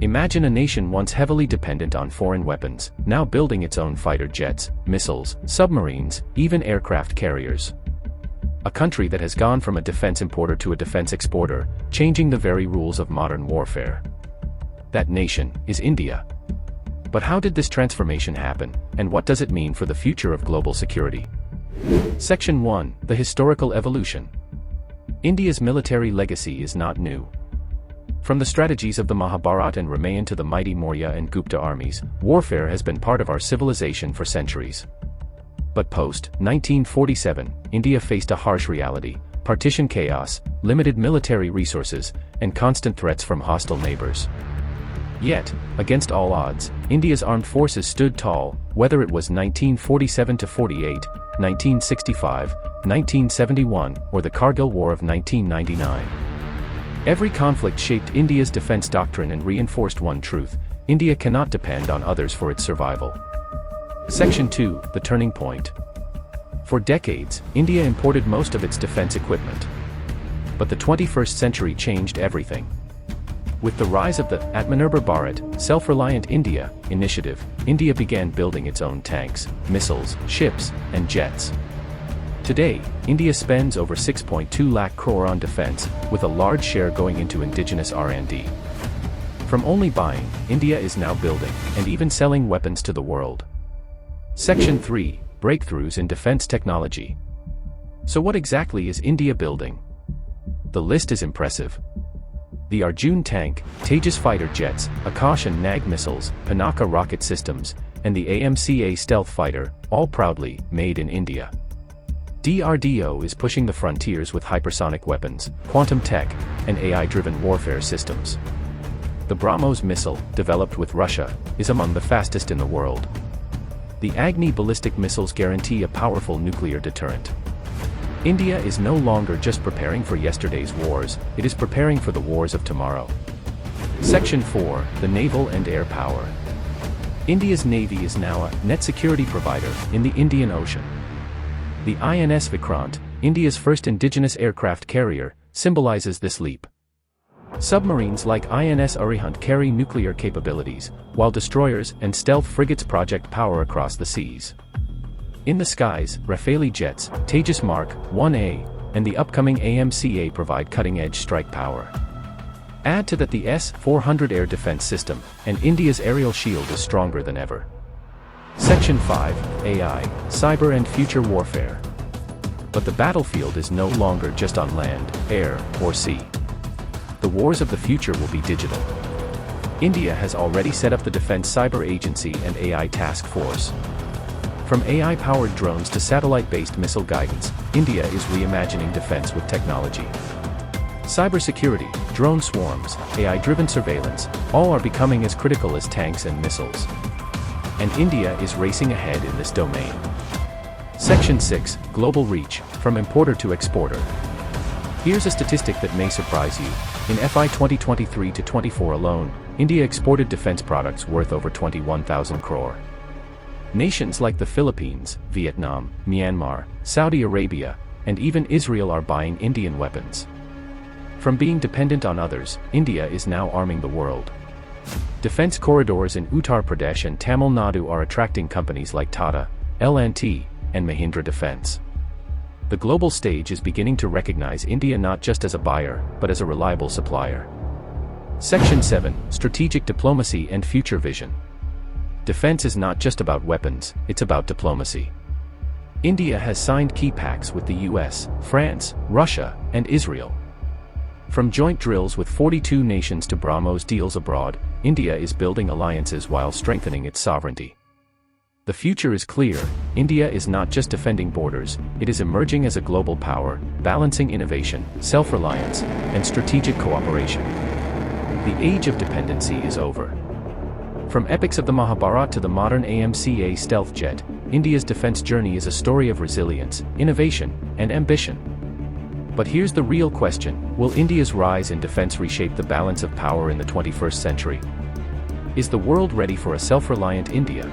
Imagine a nation once heavily dependent on foreign weapons, now building its own fighter jets, missiles, submarines, even aircraft carriers. A country that has gone from a defense importer to a defense exporter, changing the very rules of modern warfare. That nation is India. But how did this transformation happen, and what does it mean for the future of global security? Section 1: The Historical Evolution. India's military legacy is not new. From the strategies of the Mahabharata and Ramayana to the mighty Maurya and Gupta armies, warfare has been part of our civilization for centuries. But post-1947, India faced a harsh reality: partition chaos, limited military resources, and constant threats from hostile neighbors. Yet, against all odds, India's armed forces stood tall, whether it was 1947–48, 1965, 1971, or the Kargil War of 1999. Every conflict shaped India's defense doctrine and reinforced one truth: India cannot depend on others for its survival. Section 2: The Turning Point. For decades, India imported most of its defense equipment. But the 21st century changed everything. With the rise of the Atmanirbhar Bharat, self-reliant India initiative, India began building its own tanks, missiles, ships, and jets. Today, India spends over 6.2 lakh crore on defense, with a large share going into indigenous R&D. From only buying, India is now building, and even selling weapons to the world. Section 3: Breakthroughs in Defense Technology. So what exactly is India building? The list is impressive. The Arjun Tank, Tejas fighter jets, Akash and Nag missiles, Pinaka rocket systems, and the Amca stealth fighter, all proudly made in India. DRDO is pushing the frontiers with hypersonic weapons, quantum tech, and AI-driven warfare systems. The BrahMos missile, developed with Russia, is among the fastest in the world. The Agni ballistic missiles guarantee a powerful nuclear deterrent. India is no longer just preparing for yesterday's wars, it is preparing for the wars of tomorrow. Section 4: The Naval and Air Power. India's Navy is now a net security provider in the Indian Ocean. The INS Vikrant, India's first indigenous aircraft carrier, symbolizes this leap. Submarines like INS Arihant carry nuclear capabilities, while destroyers and stealth frigates project power across the seas. In the skies, Rafale jets, Tejas Mark 1A, and the upcoming Amca provide cutting-edge strike power. Add to that the S-400 air defense system, and India's aerial shield is stronger than ever. Section 5: AI, Cyber and Future Warfare. But the battlefield is no longer just on land, air, or sea. The wars of the future will be digital. India has already set up the Defense Cyber Agency and AI Task Force. From AI-powered drones to satellite-based missile guidance, India is reimagining defense with technology. Cybersecurity, drone swarms, AI-driven surveillance, all are becoming as critical as tanks and missiles. And India is racing ahead in this domain. Section 6: Global Reach, from importer to exporter. Here's a statistic that may surprise you. In FY 2023-24 alone, India exported defense products worth over 21,000 crore. Nations like the Philippines, Vietnam, Myanmar, Saudi Arabia, and even Israel are buying Indian weapons. From being dependent on others, India is now arming the world. Defense corridors in Uttar Pradesh and Tamil Nadu are attracting companies like Tata, L&T, and Mahindra Defense. The global stage is beginning to recognize India not just as a buyer, but as a reliable supplier. Section 7: Strategic Diplomacy and Future Vision. Defense is not just about weapons, it's about diplomacy. India has signed key pacts with the US, France, Russia, and Israel. From joint drills with 42 nations to BrahMos deals abroad, India is building alliances while strengthening its sovereignty. The future is clear: India is not just defending borders, it is emerging as a global power, balancing innovation, self-reliance, and strategic cooperation. The age of dependency is over. From epics of the Mahabharata to the modern Amca stealth jet, India's defense journey is a story of resilience, innovation, and ambition. But here's the real question: will India's rise in defense reshape the balance of power in the 21st century? Is the world ready for a self-reliant India?